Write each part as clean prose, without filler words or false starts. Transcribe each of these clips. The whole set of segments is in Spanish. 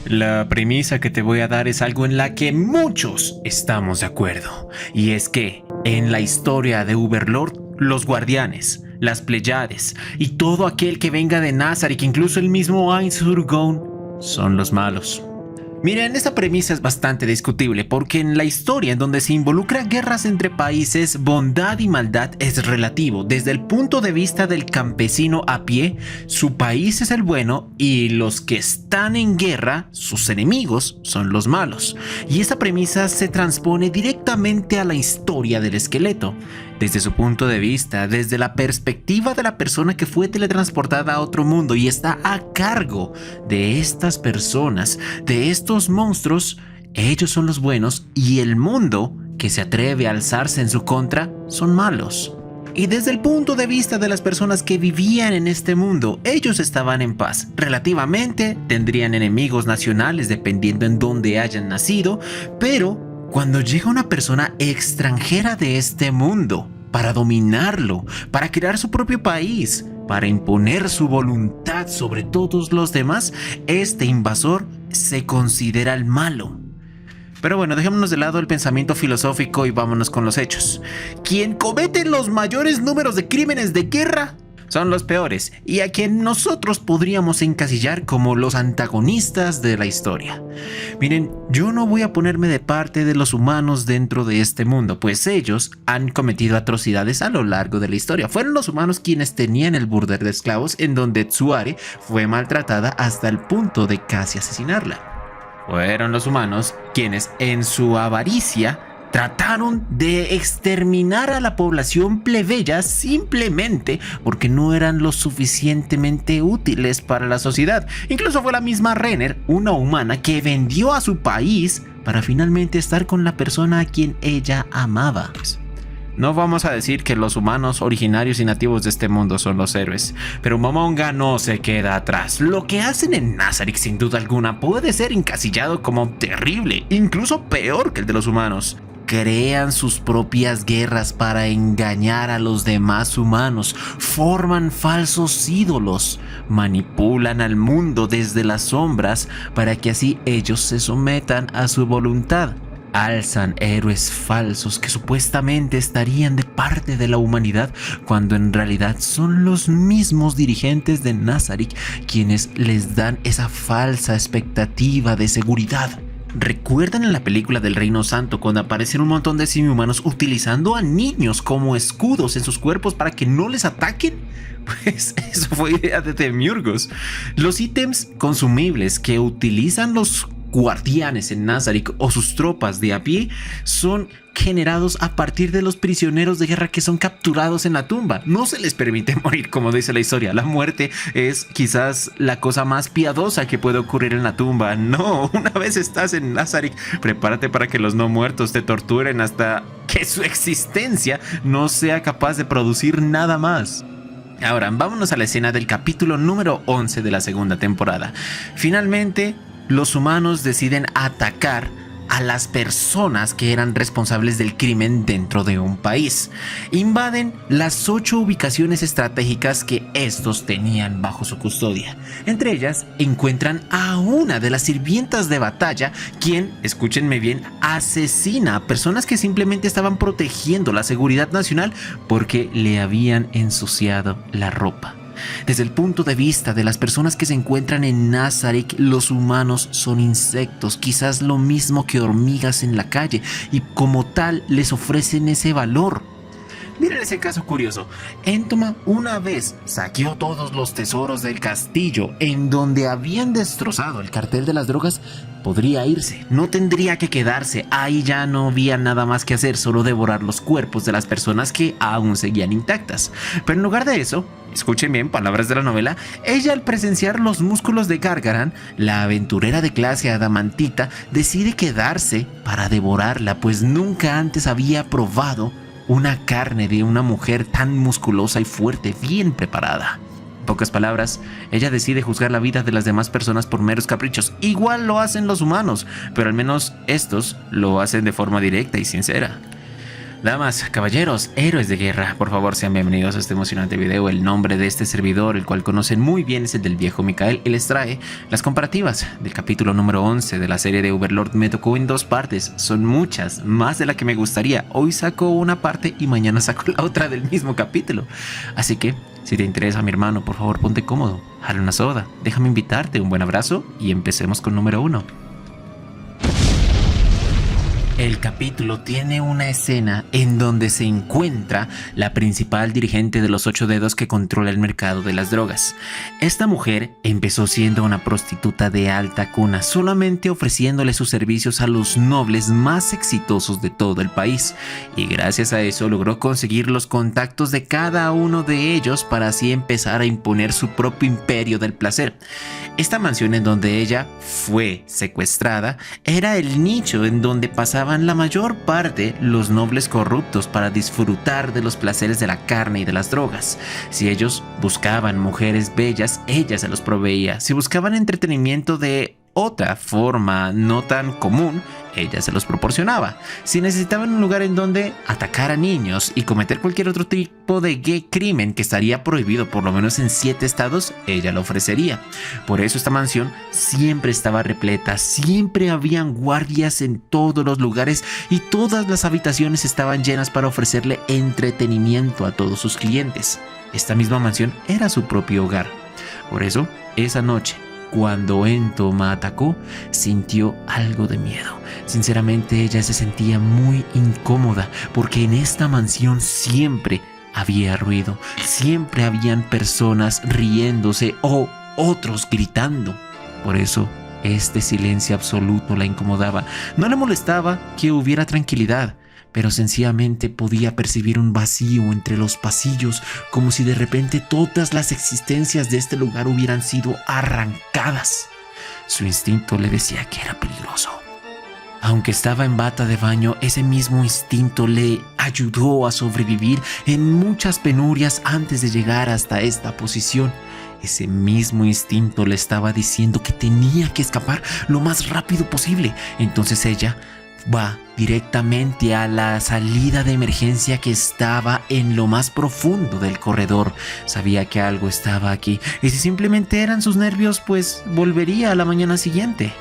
La premisa que te voy a dar es algo en la que muchos estamos de acuerdo. Y es que en la historia de Overlord, los guardianes, las Pléyades y todo aquel que venga de Nazarick, incluso el mismo Ainz-Urgon, son los malos. Miren, esta premisa es bastante discutible porque en la historia en donde se involucra guerras entre países, bondad y maldad es relativo. Desde el punto de vista del campesino a pie, su país es el bueno y los que están en guerra, sus enemigos, son los malos. Y esta premisa se transpone directamente a la historia del esqueleto. Desde su punto de vista, desde la perspectiva de la persona que fue teletransportada a otro mundo y está a cargo de estas personas, de estos monstruos, ellos son los buenos y el mundo que se atreve a alzarse en su contra son malos. Y desde el punto de vista de las personas que vivían en este mundo, ellos estaban en paz. Relativamente tendrían enemigos nacionales dependiendo en dónde hayan nacido, pero cuando llega una persona extranjera de este mundo para dominarlo, para crear su propio país, para imponer su voluntad sobre todos los demás, este invasor se considera el malo. Pero bueno, dejémonos de lado el pensamiento filosófico y vámonos con los hechos. Quien comete los mayores números de crímenes de guerra son los peores y a quien nosotros podríamos encasillar como los antagonistas de la historia. Miren, yo no voy a ponerme de parte de los humanos dentro de este mundo, pues ellos han cometido atrocidades a lo largo de la historia. Fueron los humanos quienes tenían el burdel de esclavos en donde Tsuare fue maltratada hasta el punto de casi asesinarla. Fueron los humanos quienes en su avaricia trataron de exterminar a la población plebeya simplemente porque no eran lo suficientemente útiles para la sociedad. Incluso fue la misma Renner, una humana, que vendió a su país para finalmente estar con la persona a quien ella amaba. No vamos a decir que los humanos originarios y nativos de este mundo son los héroes, pero Momonga no se queda atrás. Lo que hacen en Nazarick, sin duda alguna, puede ser encasillado como terrible, incluso peor que el de los humanos. Crean sus propias guerras para engañar a los demás humanos, forman falsos ídolos, manipulan al mundo desde las sombras para que así ellos se sometan a su voluntad. Alzan héroes falsos que supuestamente estarían de parte de la humanidad cuando en realidad son los mismos dirigentes de Nazarick quienes les dan esa falsa expectativa de seguridad. ¿Recuerdan en la película del Reino Santo cuando aparecen un montón de semi-humanos utilizando a niños como escudos en sus cuerpos para que no les ataquen? Pues eso fue idea de Demiurgos. Los ítems consumibles que utilizan los guardianes en Nazarick o sus tropas de a pie son generados a partir de los prisioneros de guerra que son capturados en la tumba. No se les permite morir, como dice la historia. La muerte es quizás la cosa más piadosa que puede ocurrir en la tumba. No, una vez estás en Nazarick, prepárate para que los no muertos te torturen hasta que su existencia no sea capaz de producir nada más. Ahora, vámonos a la escena del capítulo número 11 de la segunda temporada. Finalmente, los humanos deciden atacar a las personas que eran responsables del crimen dentro de un país. Invaden las 8 ubicaciones estratégicas que estos tenían bajo su custodia. Entre ellas encuentran a una de las sirvientas de batalla, quien, escúchenme bien, asesina a personas que simplemente estaban protegiendo la seguridad nacional porque le habían ensuciado la ropa. Desde el punto de vista de las personas que se encuentran en Nazarick, los humanos son insectos, quizás lo mismo que hormigas en la calle, y como tal les ofrecen ese valor. Miren ese caso curioso. Entoma una vez saqueó todos los tesoros del castillo en donde habían destrozado el cartel de las drogas. Podría irse, no tendría que quedarse, ahí ya no había nada más que hacer, solo devorar los cuerpos de las personas que aún seguían intactas. Pero en lugar de eso, escuchen bien, palabras de la novela, ella al presenciar los músculos de Gargaran, la aventurera de clase adamantita, decide quedarse para devorarla, pues nunca antes había probado una carne de una mujer tan musculosa y fuerte, bien preparada. En pocas palabras, ella decide juzgar la vida de las demás personas por meros caprichos. Igual lo hacen los humanos, pero al menos estos lo hacen de forma directa y sincera. Damas, caballeros, héroes de guerra, por favor sean bienvenidos a este emocionante video. El nombre de este servidor, el cual conocen muy bien, es el del viejo Mikael, y les trae las comparativas del capítulo número 11 de la serie de Overlord. Me tocó en dos partes, son muchas, más de la que me gustaría. Hoy saco una parte y mañana saco la otra del mismo capítulo. Así que, si te interesa mi hermano, por favor ponte cómodo, jala una soda, déjame invitarte, un buen abrazo y empecemos con número 1. El capítulo tiene una escena en donde se encuentra la principal dirigente de los 8 dedos que controla el mercado de las drogas. Esta mujer empezó siendo una prostituta de alta cuna, solamente ofreciéndole sus servicios a los nobles más exitosos de todo el país, y gracias a eso logró conseguir los contactos de cada uno de ellos para así empezar a imponer su propio imperio del placer. Esta mansión en donde ella fue secuestrada era el nicho en donde pasaban la mayor parte los nobles corruptos para disfrutar de los placeres de la carne y de las drogas. Si ellos buscaban mujeres bellas, ella se los proveía. Si buscaban entretenimiento de otra forma no tan común, ella se los proporcionaba. Si necesitaban un lugar en donde atacar a niños y cometer cualquier otro tipo de crimen que estaría prohibido por lo menos en 7 estados, ella lo ofrecería. Por eso esta mansión siempre estaba repleta, siempre habían guardias en todos los lugares y todas las habitaciones estaban llenas para ofrecerle entretenimiento a todos sus clientes. Esta misma mansión era su propio hogar. Por eso, esa noche, cuando Entoma atacó, sintió algo de miedo. Sinceramente, ella se sentía muy incómoda porque en esta mansión siempre había ruido, siempre habían personas riéndose o otros gritando. Por eso, este silencio absoluto la incomodaba. No le molestaba que hubiera tranquilidad, pero sencillamente podía percibir un vacío entre los pasillos, como si de repente todas las existencias de este lugar hubieran sido arrancadas. Su instinto le decía que era peligroso. Aunque estaba en bata de baño, ese mismo instinto le ayudó a sobrevivir en muchas penurias antes de llegar hasta esta posición. Ese mismo instinto le estaba diciendo que tenía que escapar lo más rápido posible. Entonces ella va directamente a la salida de emergencia que estaba en lo más profundo del corredor. Sabía que algo estaba aquí y si simplemente eran sus nervios, pues volvería a la mañana siguiente.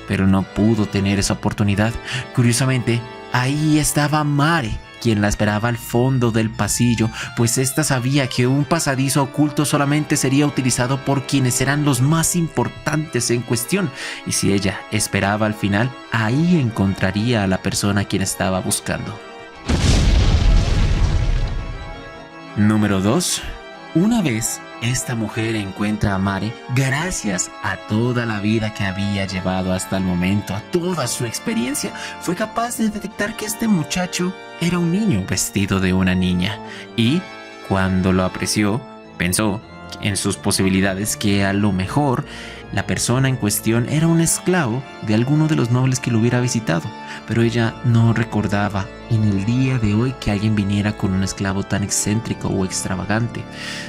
Pero no pudo tener esa oportunidad. Curiosamente, ahí estaba Mare, quien la esperaba al fondo del pasillo, pues ésta sabía que un pasadizo oculto solamente sería utilizado por quienes eran los más importantes en cuestión, y si ella esperaba al final, ahí encontraría a la persona a quien estaba buscando. Número 2. Una vez esta mujer encuentra a Mare, gracias a toda la vida que había llevado hasta el momento, a toda su experiencia, fue capaz de detectar que este muchacho era un niño vestido de una niña, y cuando lo apreció, pensó en sus posibilidades que a lo mejor la persona en cuestión era un esclavo de alguno de los nobles que lo hubiera visitado, pero ella no recordaba en el día de hoy que alguien viniera con un esclavo tan excéntrico o extravagante.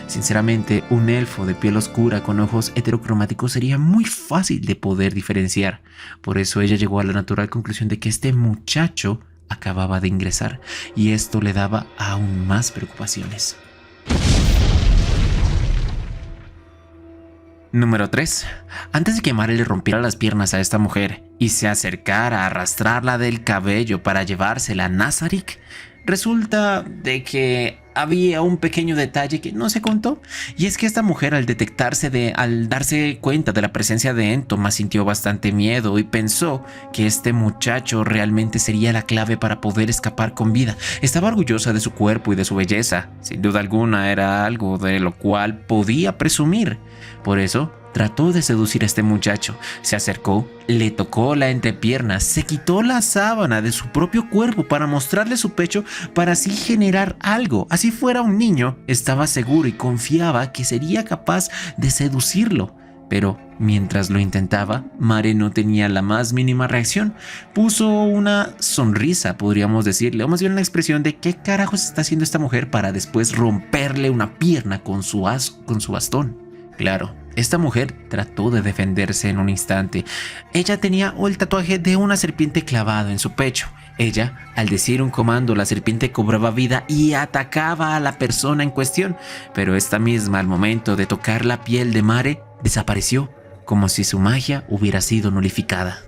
Sinceramente, un elfo de piel oscura con ojos heterocromáticos sería muy fácil de poder diferenciar. Por eso ella llegó a la natural conclusión de que este muchacho acababa de ingresar, y esto le daba aún más preocupaciones. Número 3. Antes de que Mare le rompiera las piernas a esta mujer y se acercara a arrastrarla del cabello para llevársela a Nazarick, resulta de que había un pequeño detalle que no se contó, y es que esta mujer al darse cuenta de la presencia de Entoma sintió bastante miedo y pensó que este muchacho realmente sería la clave para poder escapar con vida. Estaba orgullosa de su cuerpo y de su belleza, sin duda alguna era algo de lo cual podía presumir. Por eso trató de seducir a este muchacho. Se acercó, le tocó la entrepierna, se quitó la sábana de su propio cuerpo para mostrarle su pecho para así generar algo. Así fuera un niño, estaba seguro y confiaba que sería capaz de seducirlo. Pero mientras lo intentaba, Mare no tenía la más mínima reacción. Puso una sonrisa, podríamos decirle, o más bien una expresión de qué carajos está haciendo esta mujer, para después romperle una pierna con su bastón. Claro, esta mujer trató de defenderse en un instante. Ella tenía el tatuaje de una serpiente clavado en su pecho. Ella, al decir un comando, la serpiente cobraba vida y atacaba a la persona en cuestión, pero esta misma, al momento de tocar la piel de Mare, desapareció, como si su magia hubiera sido nulificada.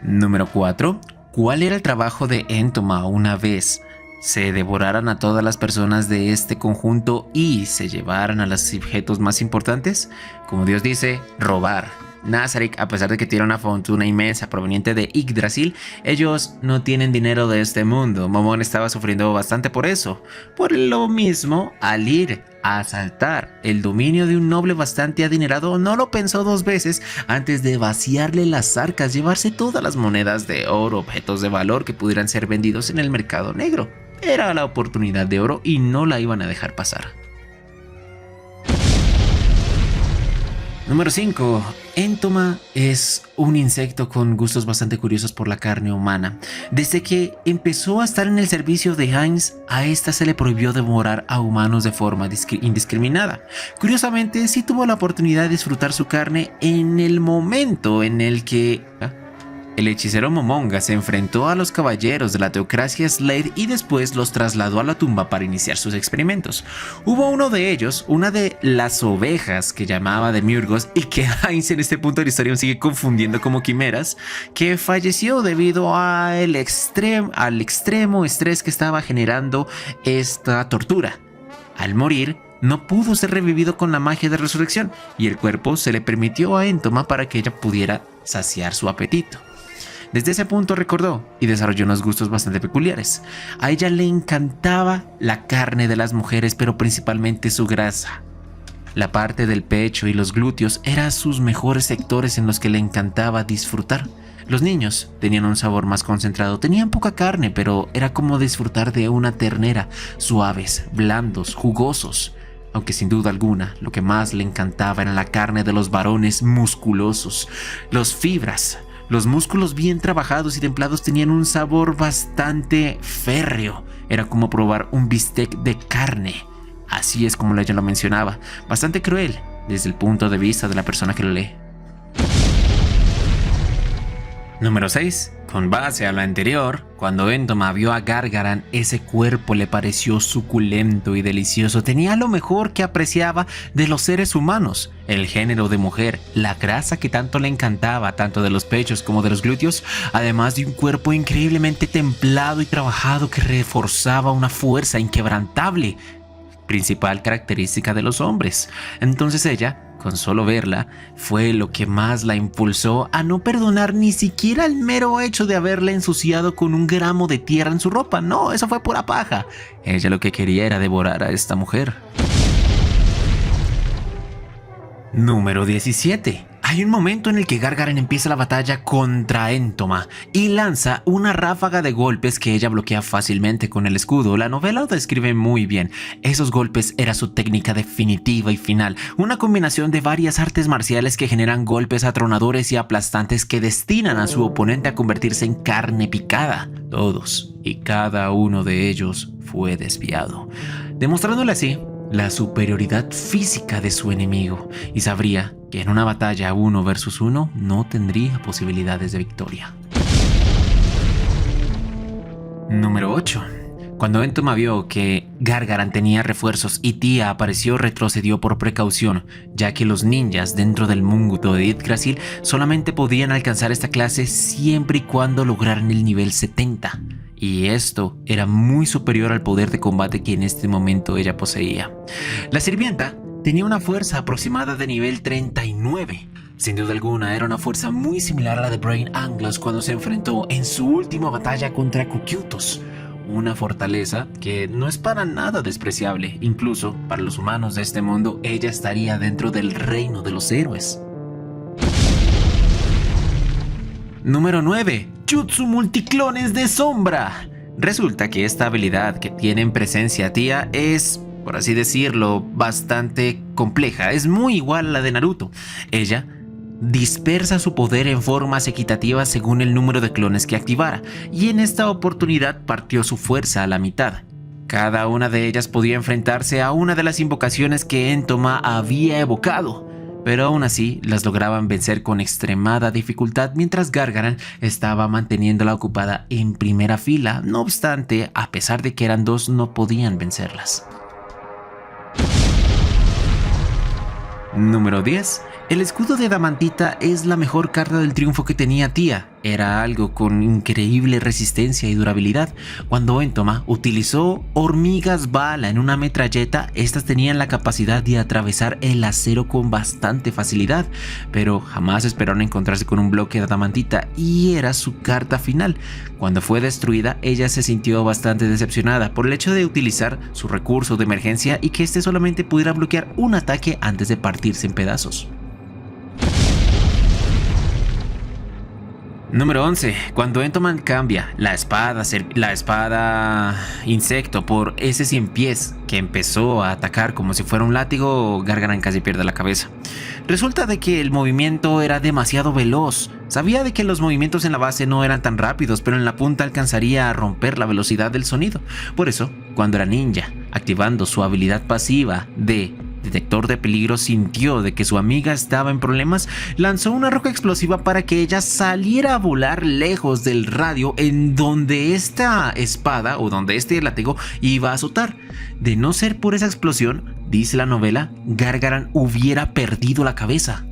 Número 4. ¿Cuál era el trabajo de Entoma una vez se devoraran a todas las personas de este conjunto y se llevaran a los objetos más importantes? Como Dios dice, robar. Nazarick, a pesar de que tiene una fortuna inmensa proveniente de Yggdrasil, ellos no tienen dinero de este mundo. Momón estaba sufriendo bastante por eso. Por lo mismo, al ir a asaltar el dominio de un noble bastante adinerado, no lo pensó dos veces antes de vaciarle las arcas, llevarse todas las monedas de oro, objetos de valor que pudieran ser vendidos en el mercado negro. Era la oportunidad de oro y no la iban a dejar pasar. Número 5. Entoma es un insecto con gustos bastante curiosos por la carne humana. Desde que empezó a estar en el servicio de Heinz, a esta se le prohibió devorar a humanos de forma indiscriminada. Curiosamente, sí tuvo la oportunidad de disfrutar su carne en el momento en el que el hechicero Momonga se enfrentó a los caballeros de la teocracia Slade y después los trasladó a la tumba para iniciar sus experimentos. Hubo uno de ellos, una de las ovejas que llamaba Demiurgos y que Heinz en este punto de la historia sigue confundiendo como quimeras, que falleció debido al extremo estrés que estaba generando esta tortura. Al morir, no pudo ser revivido con la magia de resurrección y el cuerpo se le permitió a Entoma para que ella pudiera saciar su apetito. Desde ese punto recordó y desarrolló unos gustos bastante peculiares. A ella le encantaba la carne de las mujeres, pero principalmente su grasa. La parte del pecho y los glúteos eran sus mejores sectores en los que le encantaba disfrutar. Los niños tenían un sabor más concentrado, tenían poca carne, pero era como disfrutar de una ternera, suaves, blandos, jugosos. Aunque sin duda alguna, lo que más le encantaba era la carne de los varones musculosos, los fibras. Los músculos bien trabajados y templados tenían un sabor bastante férreo. Era como probar un bistec de carne. Así es como ella lo mencionaba. Bastante cruel desde el punto de vista de la persona que lo lee. Número 6. Con base a la anterior, cuando Entoma vio a Gargaran, ese cuerpo le pareció suculento y delicioso. Tenía lo mejor que apreciaba de los seres humanos, el género de mujer, la grasa que tanto le encantaba, tanto de los pechos como de los glúteos, además de un cuerpo increíblemente templado y trabajado que reforzaba una fuerza inquebrantable, principal característica de los hombres. Entonces ella, con solo verla, fue lo que más la impulsó a no perdonar ni siquiera el mero hecho de haberla ensuciado con un gramo de tierra en su ropa. No, eso fue pura paja. Ella lo que quería era devorar a esta mujer. Número 17. Hay un momento en el que Gargaran empieza la batalla contra Entoma y lanza una ráfaga de golpes que ella bloquea fácilmente con el escudo. La novela lo describe muy bien. Esos golpes era su técnica definitiva y final, una combinación de varias artes marciales que generan golpes atronadores y aplastantes que destinan a su oponente a convertirse en carne picada. Todos y cada uno de ellos fue desviado, demostrándole así la superioridad física de su enemigo, y sabría que en una batalla 1 versus 1 no tendría posibilidades de victoria. Número 8. Cuando Entoma vio que Gargaran tenía refuerzos y Tia apareció, retrocedió por precaución, ya que los ninjas dentro del mundo de Yggdrasil solamente podían alcanzar esta clase siempre y cuando lograran el nivel 70. Y esto era muy superior al poder de combate que en este momento ella poseía. La sirvienta tenía una fuerza aproximada de nivel 39. Sin duda alguna era una fuerza muy similar a la de Brain Anglos cuando se enfrentó en su última batalla contra Cocytus. Una fortaleza que no es para nada despreciable. Incluso para los humanos de este mundo, ella estaría dentro del reino de los héroes. Número 9. Jutsu Multiclones de Sombra. Resulta que esta habilidad que tiene en presencia Tia es, por así decirlo, bastante compleja. Es muy igual a la de Naruto. Ella dispersa su poder en formas equitativas según el número de clones que activara, y en esta oportunidad partió su fuerza a la mitad. Cada una de ellas podía enfrentarse a una de las invocaciones que Entoma había evocado, pero aún así las lograban vencer con extremada dificultad mientras Gargaran estaba manteniéndola ocupada en primera fila. No obstante, a pesar de que eran dos, no podían vencerlas. Número 10. El escudo de Adamantita es la mejor carta del triunfo que tenía Tia. Era algo con increíble resistencia y durabilidad. Cuando Entoma utilizó hormigas bala en una metralleta, estas tenían la capacidad de atravesar el acero con bastante facilidad, pero jamás esperaron encontrarse con un bloque de Adamantita y era su carta final. Cuando fue destruida, ella se sintió bastante decepcionada por el hecho de utilizar su recurso de emergencia y que este solamente pudiera bloquear un ataque antes de partirse en pedazos. Número 11. Cuando Entoman cambia la espada insecto por ese 100 pies que empezó a atacar como si fuera un látigo, Gargaran casi pierde la cabeza. Resulta de que el movimiento era demasiado veloz. Sabía de que los movimientos en la base no eran tan rápidos, pero en la punta alcanzaría a romper la velocidad del sonido. Por eso, cuando era ninja, activando su habilidad pasiva de detector de peligro, sintió de que su amiga estaba en problemas, lanzó una roca explosiva para que ella saliera a volar lejos del radio en donde esta espada o donde este látigo iba a azotar. De no ser por esa explosión, dice la novela, Gargaran hubiera perdido la cabeza.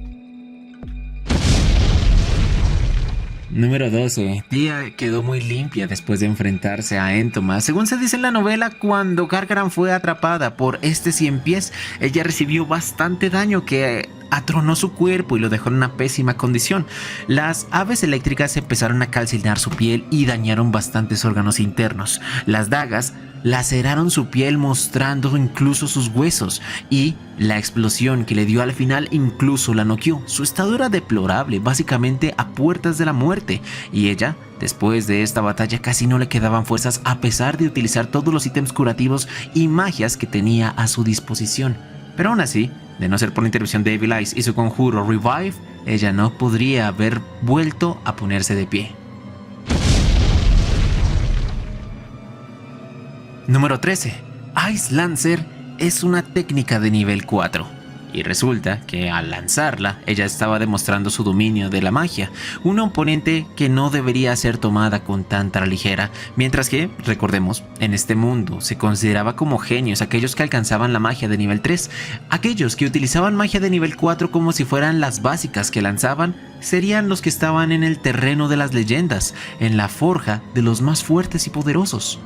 Número 12. Tia quedó muy limpia después de enfrentarse a Entoma. Según se dice en la novela, cuando Gargaran fue atrapada por este 100 pies, ella recibió bastante daño que atronó su cuerpo y lo dejó en una pésima condición. Las aves eléctricas empezaron a calcinar su piel y dañaron bastantes órganos internos. Las dagas laceraron su piel mostrando incluso sus huesos y la explosión que le dio al final incluso la noqueó. Su estado era deplorable, básicamente a puertas de la muerte, y ella, después de esta batalla, casi no le quedaban fuerzas a pesar de utilizar todos los ítems curativos y magias que tenía a su disposición. Pero aún así, de no ser por la intervención de Evil Eyes y su conjuro Revive, ella no podría haber vuelto a ponerse de pie. Número 13. Ice Lancer es una técnica de nivel 4. Y resulta que al lanzarla, ella estaba demostrando su dominio de la magia, una oponente que no debería ser tomada con tanta ligera, mientras que, recordemos, en este mundo se consideraba como genios aquellos que alcanzaban la magia de nivel 3, aquellos que utilizaban magia de nivel 4 como si fueran las básicas que lanzaban, serían los que estaban en el terreno de las leyendas, en la forja de los más fuertes y poderosos.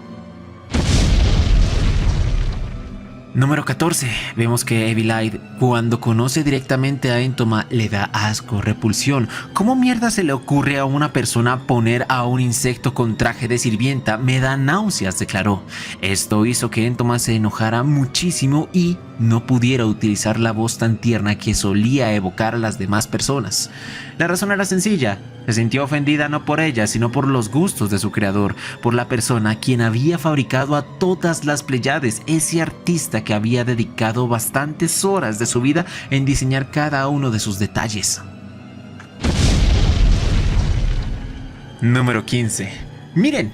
Número 14. Vemos que Evil Eye, cuando conoce directamente a Entoma, le da asco, repulsión. ¿Cómo mierda se le ocurre a una persona poner a un insecto con traje de sirvienta? Me da náuseas, declaró. Esto hizo que Entoma se enojara muchísimo y no pudiera utilizar la voz tan tierna que solía evocar a las demás personas. La razón era sencilla. Se sintió ofendida no por ella, sino por los gustos de su creador, por la persona quien había fabricado a todas las Pléyades, ese artista que había dedicado bastantes horas de su vida en diseñar cada uno de sus detalles. Número 15. Miren,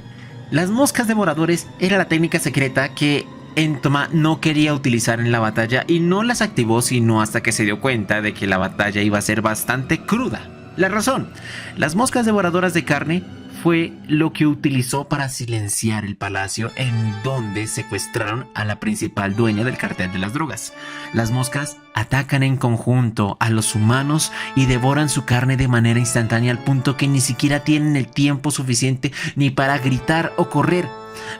las moscas devoradores era la técnica secreta que Entoma no quería utilizar en la batalla y no las activó sino hasta que se dio cuenta de que la batalla iba a ser bastante cruda. La razón, las moscas devoradoras de carne fue lo que utilizó para silenciar el palacio en donde secuestraron a la principal dueña del cartel de las drogas. Las moscas atacan en conjunto a los humanos y devoran su carne de manera instantánea al punto que ni siquiera tienen el tiempo suficiente ni para gritar o correr.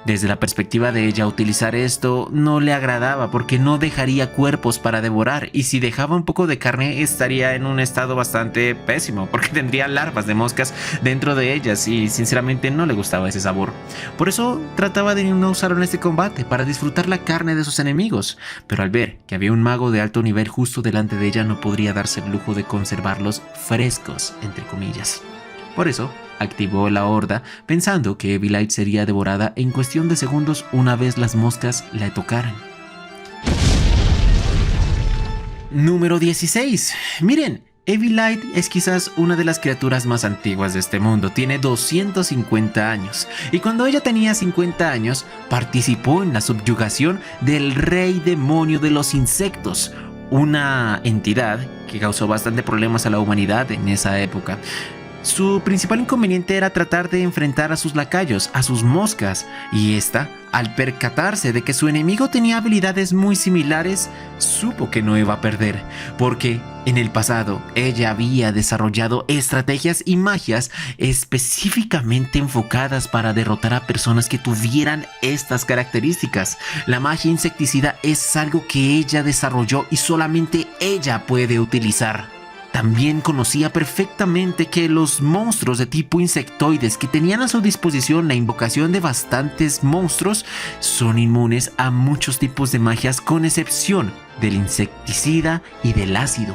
Desde la perspectiva de ella, utilizar esto no le agradaba porque no dejaría cuerpos para devorar, y si dejaba un poco de carne estaría en un estado bastante pésimo porque tendría larvas de moscas dentro de ellas y sinceramente no le gustaba ese sabor. Por eso trataba de no usarlo en este combate para disfrutar la carne de sus enemigos, pero al ver que había un mago de alto nivel justo delante de ella no podría darse el lujo de conservarlos frescos, entre comillas. Por eso activó la horda pensando que Evil Eye sería devorada en cuestión de segundos una vez las moscas la tocaran. Número 16. Miren, Evil Eye es quizás una de las criaturas más antiguas de este mundo. Tiene 250 años. Y cuando ella tenía 50 años, participó en la subyugación del rey demonio de los insectos, una entidad que causó bastante problemas a la humanidad en esa época. Su principal inconveniente era tratar de enfrentar a sus lacayos, a sus moscas, y esta, al percatarse de que su enemigo tenía habilidades muy similares, supo que no iba a perder, porque en el pasado ella había desarrollado estrategias y magias específicamente enfocadas para derrotar a personas que tuvieran estas características. La magia insecticida es algo que ella desarrolló y solamente ella puede utilizar. También conocía perfectamente que los monstruos de tipo insectoides que tenían a su disposición la invocación de bastantes monstruos son inmunes a muchos tipos de magias con excepción del insecticida y del ácido.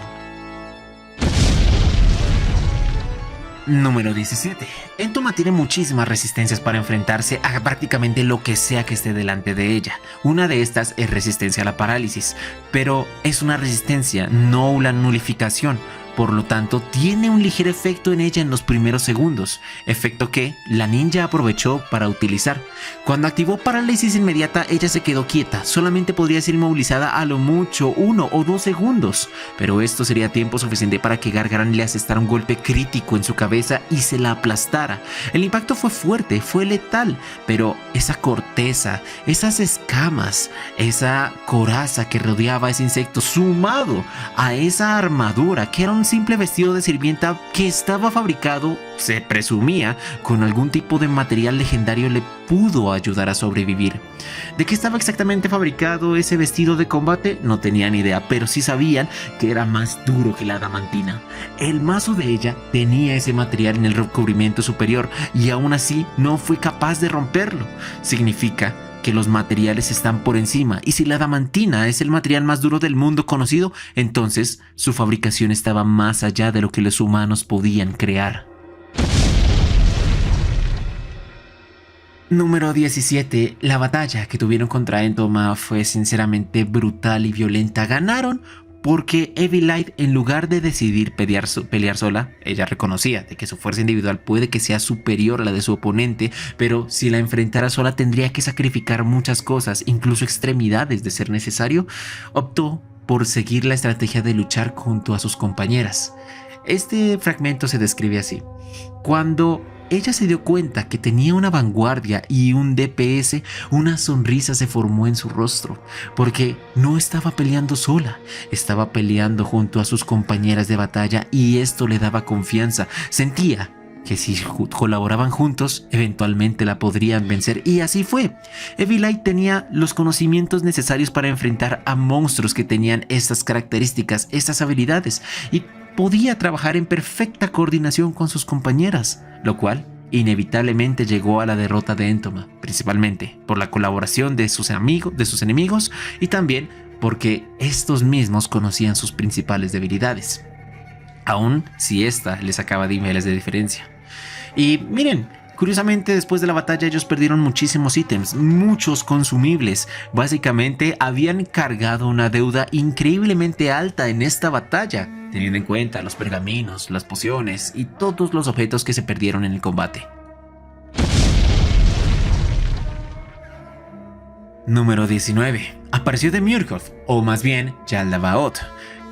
Número 17. Entoma tiene muchísimas resistencias para enfrentarse a prácticamente lo que sea que esté delante de ella. Una de estas es resistencia a la parálisis, pero es una resistencia, no una nulificación. Por lo tanto, tiene un ligero efecto en ella en los primeros segundos, efecto que la ninja aprovechó para utilizar. Cuando activó parálisis inmediata, ella se quedó quieta, solamente podría ser inmovilizada a lo mucho 1 o 2 segundos, pero esto sería tiempo suficiente para que Gargaran le asestara un golpe crítico en su cabeza y se la aplastara. El impacto fue fuerte, fue letal, pero esa corteza, esas escamas, esa coraza que rodeaba a ese insecto, sumado a esa armadura que era un simple vestido de sirvienta que estaba fabricado, se presumía, con algún tipo de material legendario, le pudo ayudar a sobrevivir. ¿De qué estaba exactamente fabricado ese vestido de combate? No tenían idea, pero sí sabían que era más duro que la adamantina. El mazo de ella tenía ese material en el recubrimiento superior y aún así no fue capaz de romperlo. Significa que los materiales están por encima, y si la adamantina es el material más duro del mundo conocido, entonces su fabricación estaba más allá de lo que los humanos podían crear. Número 17. La batalla que tuvieron contra Entoma fue sinceramente brutal y violenta. Ganaron porque Evilite, en lugar de decidir pelear sola, ella reconocía de que su fuerza individual puede que sea superior a la de su oponente, pero si la enfrentara sola tendría que sacrificar muchas cosas, incluso extremidades de ser necesario. Optó por seguir la estrategia de luchar junto a sus compañeras. Este fragmento se describe así: cuando ella se dio cuenta que tenía una vanguardia y un DPS, una sonrisa se formó en su rostro, porque no estaba peleando sola, estaba peleando junto a sus compañeras de batalla, y esto le daba confianza. Sentía que si colaboraban juntos, eventualmente la podrían vencer, y así fue. Evilite tenía los conocimientos necesarios para enfrentar a monstruos que tenían estas características, estas habilidades, y podía trabajar en perfecta coordinación con sus compañeras, lo cual inevitablemente llegó a la derrota de Entoma, principalmente por la colaboración de sus enemigos, y también porque estos mismos conocían sus principales debilidades, aun si esta les sacaba niveles de diferencia. Y miren, curiosamente, después de la batalla ellos perdieron muchísimos ítems, muchos consumibles. Básicamente habían cargado una deuda increíblemente alta en esta batalla, teniendo en cuenta los pergaminos, las pociones y todos los objetos que se perdieron en el combate. Número 19. Apareció Demiurgos, o más bien Yaldabaoth.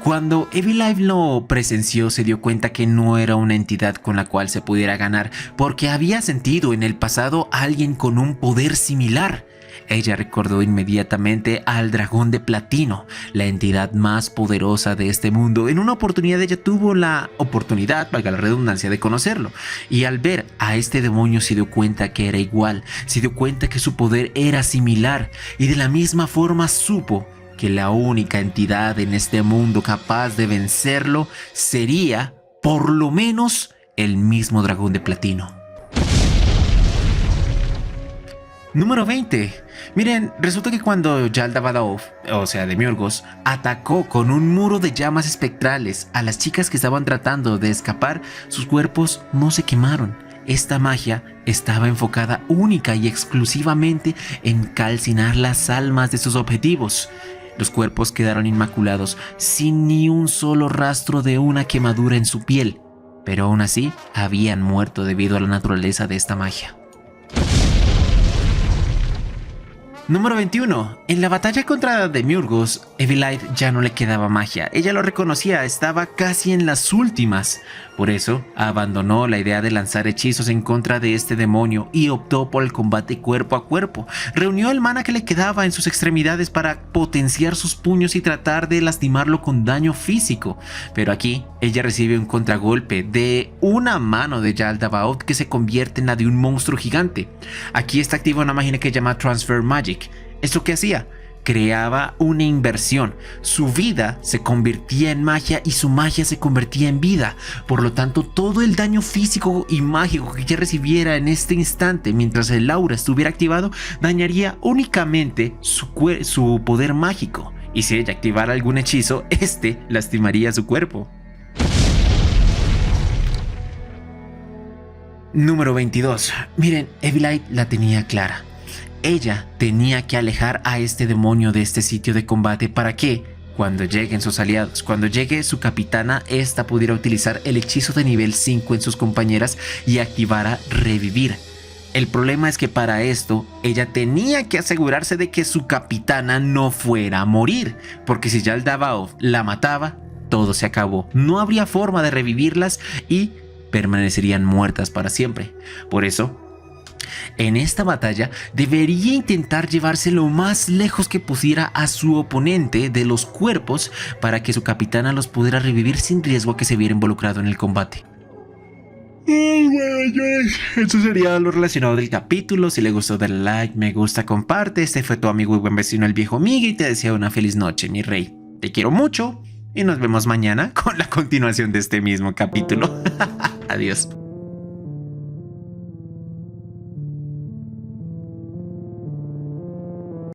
Cuando Evilite lo presenció, se dio cuenta que no era una entidad con la cual se pudiera ganar, porque había sentido en el pasado a alguien con un poder similar. Ella recordó inmediatamente al dragón de platino, la entidad más poderosa de este mundo. En una oportunidad ella tuvo la oportunidad, valga la redundancia, de conocerlo, y al ver a este demonio se dio cuenta que era igual, se dio cuenta que su poder era similar, y de la misma forma supo que la única entidad en este mundo capaz de vencerlo sería, por lo menos, el mismo dragón de platino. Número 20. Miren, resulta que cuando Yaldabaoth, o sea Demiurgos, atacó con un muro de llamas espectrales a las chicas que estaban tratando de escapar, sus cuerpos no se quemaron. Esta magia estaba enfocada única y exclusivamente en calcinar las almas de sus objetivos. Los cuerpos quedaron inmaculados, sin ni un solo rastro de una quemadura en su piel, pero aún así habían muerto debido a la naturaleza de esta magia. Número 21. En la batalla contra Demiurgos, Evelite ya no le quedaba magia, ella lo reconocía, estaba casi en las últimas. Por eso, abandonó la idea de lanzar hechizos en contra de este demonio y optó por el combate cuerpo a cuerpo. Reunió el mana que le quedaba en sus extremidades para potenciar sus puños y tratar de lastimarlo con daño físico. Pero aquí, ella recibe un contragolpe de una mano de Yaldabaoth que se convierte en la de un monstruo gigante. Aquí está activa una magia que se llama Transfer Magic. ¿Esto qué hacía? Creaba una inversión. Su vida se convertía en magia y su magia se convertía en vida. Por lo tanto, todo el daño físico y mágico que ella recibiera en este instante mientras el aura estuviera activado dañaría únicamente su poder mágico. Y si ella activara algún hechizo, este lastimaría su cuerpo. Número 22. Miren, Evelite la tenía clara. Ella tenía que alejar a este demonio de este sitio de combate para que, cuando lleguen sus aliados, cuando llegue su capitana, esta pudiera utilizar el hechizo de nivel 5 en sus compañeras y activara Revivir. El problema es que para esto, ella tenía que asegurarse de que su capitana no fuera a morir, porque si Yaldabaoth la mataba, todo se acabó. No habría forma de revivirlas y permanecerían muertas para siempre. Por eso, en esta batalla debería intentar llevarse lo más lejos que pudiera a su oponente de los cuerpos para que su capitana los pudiera revivir sin riesgo a que se viera involucrado en el combate. Eso sería lo relacionado del capítulo. Si le gustó, dale like, me gusta, comparte. Este fue tu amigo y buen vecino el viejo Miguel y te deseo una feliz noche, mi rey. Te quiero mucho y nos vemos mañana con la continuación de este mismo capítulo. Adiós.